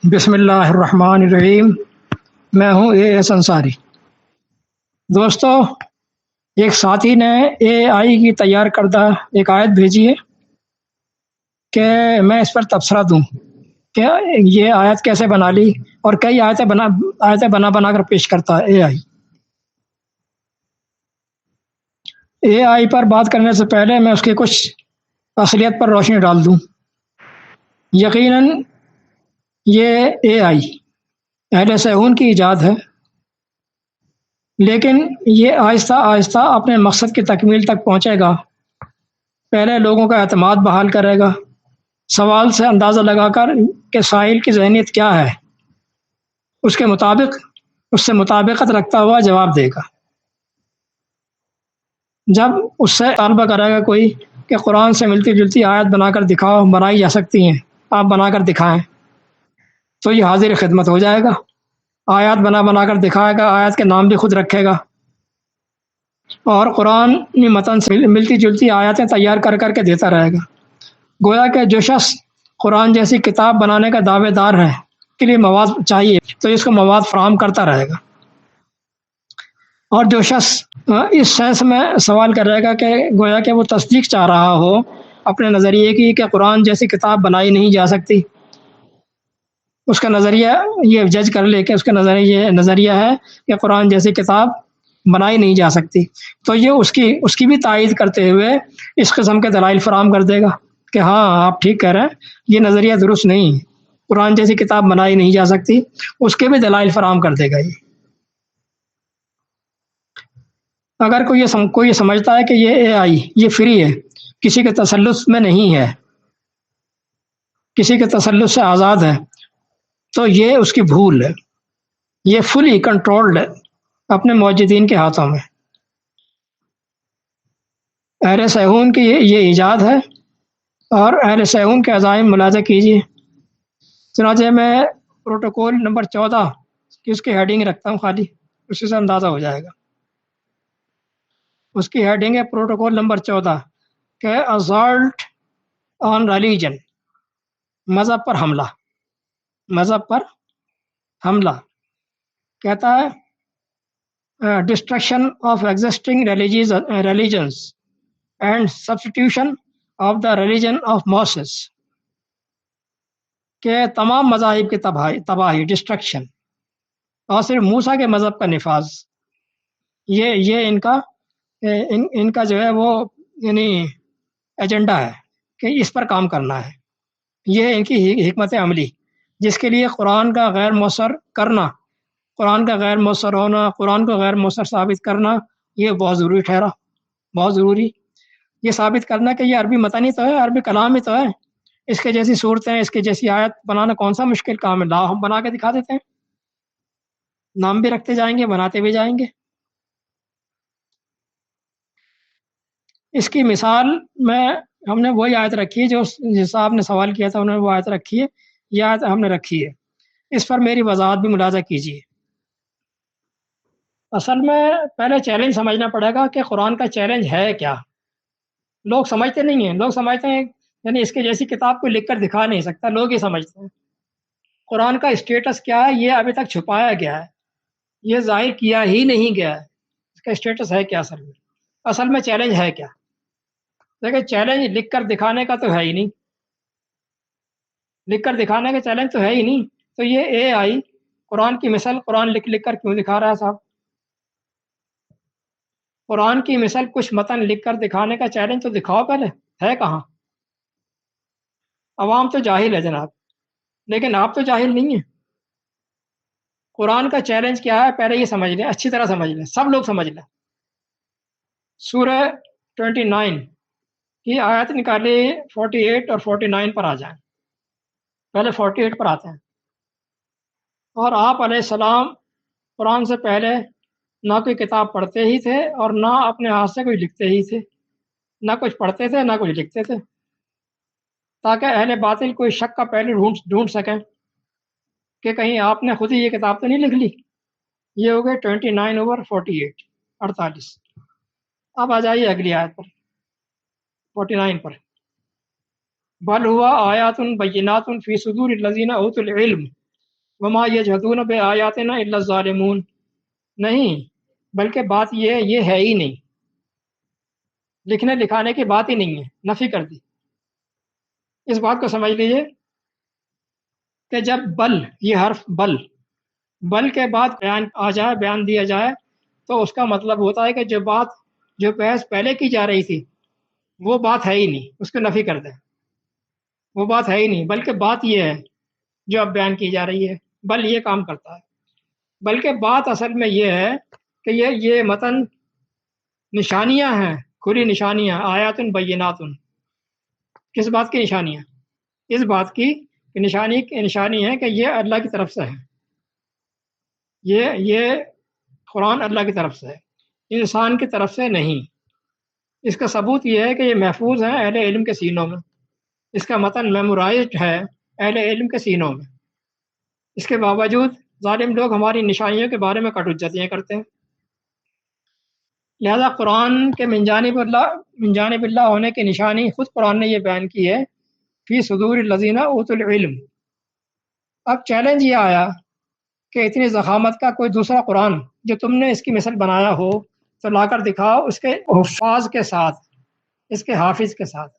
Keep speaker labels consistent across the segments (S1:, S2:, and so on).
S1: بسم اللہ الرحمن الرحیم۔ میں ہوں اے ایس انصاری۔ دوستو، ایک ساتھی نے اے آئی کی تیار کردہ ایک آیت بھیجی ہے کہ میں اس پر تبصرہ دوں کہ یہ آیت کیسے بنا لی، اور کئی آیتیں بنا بنا کر پیش کرتا ہے اے آئی۔ اے آئی پر بات کرنے سے پہلے میں اس کی کچھ اصلیت پر روشنی ڈال دوں۔ یقیناً یہ اے آئی اہل صہیون کی ایجاد ہے، لیکن یہ آہستہ آہستہ اپنے مقصد کی تکمیل تک پہنچے گا۔ پہلے لوگوں کا اعتماد بحال کرے گا، سوال سے اندازہ لگا کر کہ سائل کی ذہنیت کیا ہے، اس کے مطابق اس سے مطابقت رکھتا ہوا جواب دے گا۔ جب اس سے طالبہ کرے گا کوئی کہ قرآن سے ملتی جلتی آیت بنا کر دکھاؤ، بنائی جا سکتی ہیں، آپ بنا کر دکھائیں، تو یہ حاضر خدمت ہو جائے گا۔ آیات بنا بنا کر دکھائے گا، آیات کے نام بھی خود رکھے گا، اور قرآن متن سے ملتی جلتی آیاتیں تیار کر کر کے دیتا رہے گا۔ گویا کہ جو شخص قرآن جیسی کتاب بنانے کا دعوے دار ہے کے لیے مواد چاہیے تو اس کو مواد فراہم کرتا رہے گا، اور جو شخص اس سینس میں سوال کر رہے گا کہ گویا کہ وہ تصدیق چاہ رہا ہو اپنے نظریے کی کہ قرآن جیسی کتاب بنائی نہیں جا سکتی، اس کا نظریہ یہ جج کر لے کہ اس کا نظریہ ہے کہ قرآن جیسی کتاب بنائی نہیں جا سکتی، تو یہ اس کی بھی تائید کرتے ہوئے اس قسم کے دلائل فراہم کر دے گا کہ ہاں آپ ٹھیک کہہ رہے ہیں، یہ نظریہ درست نہیں، قرآن جیسی کتاب بنائی نہیں جا سکتی، اس کے بھی دلائل فراہم کر دے گا۔ یہ اگر کوئی یہ سمجھتا ہے کہ یہ اے آئی یہ فری ہے، کسی کے تسلط میں نہیں ہے، کسی کے تسلط سے آزاد ہے، تو یہ اس کی بھول ہے۔ یہ فلی کنٹرولڈ ہے اپنے موجودین کے ہاتھوں میں۔ اہل صہیون کی یہ ایجاد ہے، اور اہل صہیون کے عزائم ملاحظہ کیجیے۔ چنانچہ میں پروٹوکول نمبر 14 کی اس کی ہیڈنگ رکھتا ہوں، خالی اسی سے اندازہ ہو جائے گا۔ اس کی ہیڈنگ ہے پروٹوکول نمبر 14 کہ assault on religion، مذہب پر حملہ۔ مذہب پر حملہ کہتا ہے destruction of existing religions and substitution of the religion of Moses، کہ تمام مذاہب کی تباہی ڈسٹرکشن، اور صرف موسیٰ کے مذہب کا نفاذ، یہ ان کا جو ہے وہ یعنی ایجنڈا ہے کہ اس پر کام کرنا ہے۔ یہ ان کی حکمت عملی، جس کے لیے قرآن کا غیر مؤثر کرنا، قرآن کا غیر مؤثر ہونا، قرآن کو غیر مؤثر ثابت کرنا، یہ بہت ضروری ٹھہرا، بہت ضروری۔ یہ ثابت کرنا کہ یہ عربی متن ہی تو ہے، عربی کلام ہی تو ہے، اس کے جیسی صورتیں، اس کے جیسی آیت بنانا کون سا مشکل کام ہے؟ لا ہم بنا کے دکھا دیتے ہیں، نام بھی رکھتے جائیں گے، بناتے بھی جائیں گے۔ اس کی مثال میں ہم نے وہی آیت رکھی ہے جو صاحب نے سوال کیا تھا، انہوں نے وہ آیت رکھی ہے، یہ آیت ہم نے رکھی ہے۔ اس پر میری وضاحت بھی ملاحظہ کیجیے۔ اصل میں پہلے چیلنج سمجھنا پڑے گا کہ قرآن کا چیلنج ہے کیا۔ لوگ سمجھتے نہیں ہیں، لوگ سمجھتے ہیں یعنی اس کے جیسی کتاب کو لکھ کر دکھا نہیں سکتا، لوگ یہ سمجھتے ہیں۔ قرآن کا اسٹیٹس کیا ہے یہ ابھی تک چھپایا گیا ہے، یہ ظاہر کیا ہی نہیں گیا ہے، اس کا اسٹیٹس ہے کیا اصل میں چیلنج ہے کیا؟ دیکھیں، چیلنج لکھ کر دکھانے کا تو ہے ہی نہیں، لکھ کر دکھانے کا چیلنج تو ہے ہی نہیں، تو یہ اے آئی قرآن کی مثال قرآن لکھ لکھ کر کیوں دکھا رہا ہے صاحب؟ قرآن کی مثال کچھ متن لکھ کر دکھانے کا چیلنج تو دکھاؤ، پہلے ہے کہاں؟ عوام تو جاہل ہے جناب، لیکن آپ تو جاہل نہیں ہیں۔ قرآن کا چیلنج کیا ہے پہلے یہ سمجھ لیں، اچھی طرح سمجھ لیں، سب لوگ سمجھ لیں۔ سورہ 29 کی آیت نکالی، 48 اور 49 پر آ جائیں، پہلے 48 پر آتے ہیں۔ اور آپ علیہ السلام قرآن سے پہلے نہ کوئی کتاب پڑھتے ہی تھے اور نہ اپنے ہاتھ سے کوئی لکھتے ہی تھے، نہ کچھ پڑھتے تھے نہ کچھ لکھتے تھے، تاکہ اہل باطل کوئی شک کا پہلو ڈھونڈ سکیں کہ کہیں آپ نے خود ہی یہ کتاب تو نہیں لکھ لی۔ یہ ہو گئے 29/48، 48۔ اب آ جائیے اگلی آیت پر، 49 پر۔ بل ہوا آیات بینات فی صدور الذین اوتوا العلم وما یجحدون بآیاتنا الا الظالمون، نہیں بلکہ بات یہ ہے ہی نہیں، لکھنے لکھانے کی بات ہی نہیں ہے، نفی کر دی۔ اس بات کو سمجھ لیجئے کہ جب بل، یہ حرف بل کے بعد بیان آ جائے، بیان دیا جائے، تو اس کا مطلب ہوتا ہے کہ جو بحث پہلے کی جا رہی تھی وہ بات ہے ہی نہیں، اس کو نفی کر دیں، وہ بات ہے ہی نہیں، بلکہ بات یہ ہے جو اب بیان کی جا رہی ہے، بل یہ کام کرتا ہے۔ بلکہ بات اصل میں یہ ہے کہ یہ متن نشانیاں ہیں، کھلی نشانیاں، آیات بینات۔ کس بات کی نشانیاں؟ اس بات کی کہ نشانی ہے کہ یہ اللہ کی طرف سے ہے، یہ قرآن اللہ کی طرف سے ہے، انسان کی طرف سے نہیں۔ اس کا ثبوت یہ ہے کہ یہ محفوظ ہے اہل علم کے سینوں میں، اس کا متن میمورائزڈ ہے اہل علم کے سینوں میں۔ اس کے باوجود ظالم لوگ ہماری نشانیوں کے بارے میں کٹ حجتیاں کرتے ہیں۔ لہذا قرآن کے من جانب اللہ ہونے کی نشانی خود قرآن نے یہ بیان کی ہے، فی صدور الذین اوتوا العلم۔ اب چیلنج یہ آیا کہ اتنی ضخامت کا کوئی دوسرا قرآن جو تم نے اس کی مثل بنایا ہو تو لا کر دکھاؤ، اس کے حفاظ کے ساتھ، اس کے حافظ کے ساتھ،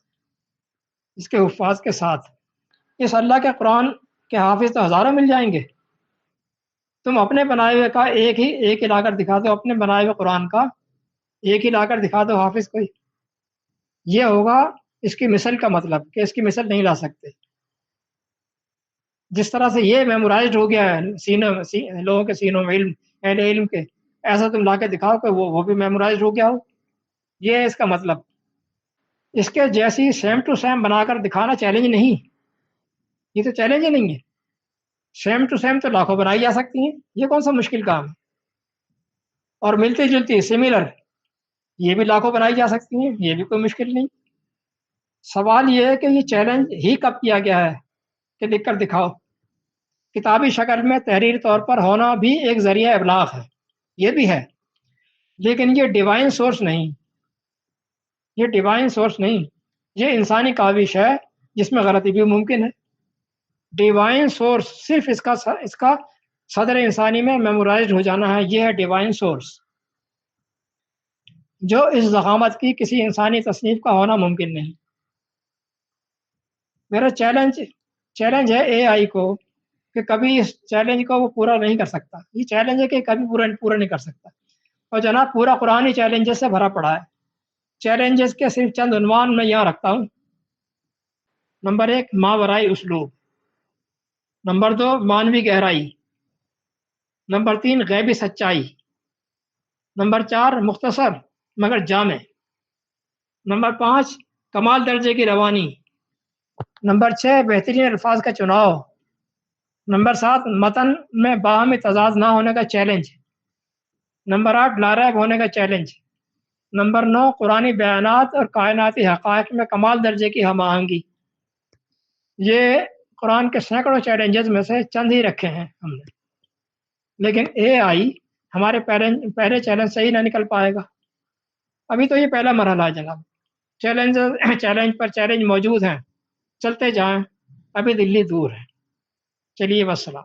S1: اس کے حفاظ کے ساتھ۔ اس اللہ کے قرآن کے حافظ تو ہزاروں مل جائیں گے، تم اپنے بنائے ہوئے کا ایک ہی لا کر دکھا دو، اپنے بنائے ہوئے قرآن کا ایک ہی لا کر دکھا دو حافظ کوئی، یہ ہوگا اس کی مثل کا مطلب کہ اس کی مثل نہیں لا سکتے۔ جس طرح سے یہ میمورائزڈ ہو گیا ہے سینوں لوگوں کے سینوں میں، اہل علم کے، ایسا تم لا کے دکھاؤ کہ وہ بھی میمورائزڈ ہو گیا ہو، یہ ہے اس کا مطلب۔ اس کے جیسی سیم ٹو سیم بنا کر دکھانا چیلنج نہیں، یہ تو چیلنج ہی نہیں ہے۔ سیم ٹو سیم تو لاکھوں بنائی جا سکتی ہیں، یہ کون سا مشکل کام ہے؟ اور ملتی جلتی سملر یہ بھی لاکھوں بنائی جا سکتی ہیں، یہ بھی کوئی مشکل نہیں۔ سوال یہ ہے کہ یہ چیلنج ہی کب کیا گیا ہے کہ لکھ کر دکھاؤ؟ کتابی شکل میں تحریری طور پر ہونا بھی ایک ذریعہ ابلاغ ہے، یہ بھی ہے، لیکن یہ ڈیوائن سورس نہیں، یہ ڈیوائن سورس نہیں، یہ انسانی کاوش ہے جس میں غلطی بھی ممکن ہے۔ ڈیوائن سورس صرف اس کا صدر انسانی میں میمورائزڈ ہو جانا ہے، یہ ہے ڈیوائن سورس، جو اس ضخامت کی کسی انسانی تصنیف کا ہونا ممکن نہیں۔ میرا چیلنج ہے اے آئی کو کہ کبھی اس چیلنج کو وہ پورا نہیں کر سکتا، یہ چیلنج ہے کہ کبھی پورا نہیں کر سکتا۔ اور جناب پورا قرآن ہی چیلنجز سے بھرا پڑا ہے۔ چیلنجز کے صرف چند عنوان میں یہاں رکھتا ہوں۔ نمبر 1 ماورائی اسلوب، نمبر 2 مانوی گہرائی، نمبر 3 غیبی سچائی، نمبر 4 مختصر مگر جامع، نمبر 5 کمال درجے کی روانی، نمبر 6 بہترین الفاظ کا چناؤ، نمبر 7 متن میں باہمی تضاد نہ ہونے کا چیلنج، نمبر 8 لاریب ہونے کا چیلنج، نمبر 9 قرآنی بیانات اور کائناتی حقائق میں کمال درجے کی ہم آہنگی۔ یہ قرآن کے سینکڑوں چیلنجز میں سے چند ہی رکھے ہیں ہم نے، لیکن اے آئی ہمارے پہلے چیلنج سے ہی نہ نکل پائے گا۔ ابھی تو یہ پہلا مرحلہ ہے جناب، چیلنج پر چیلنج موجود ہیں، چلتے جائیں، ابھی دلی دور ہے۔ چلیے والسلام۔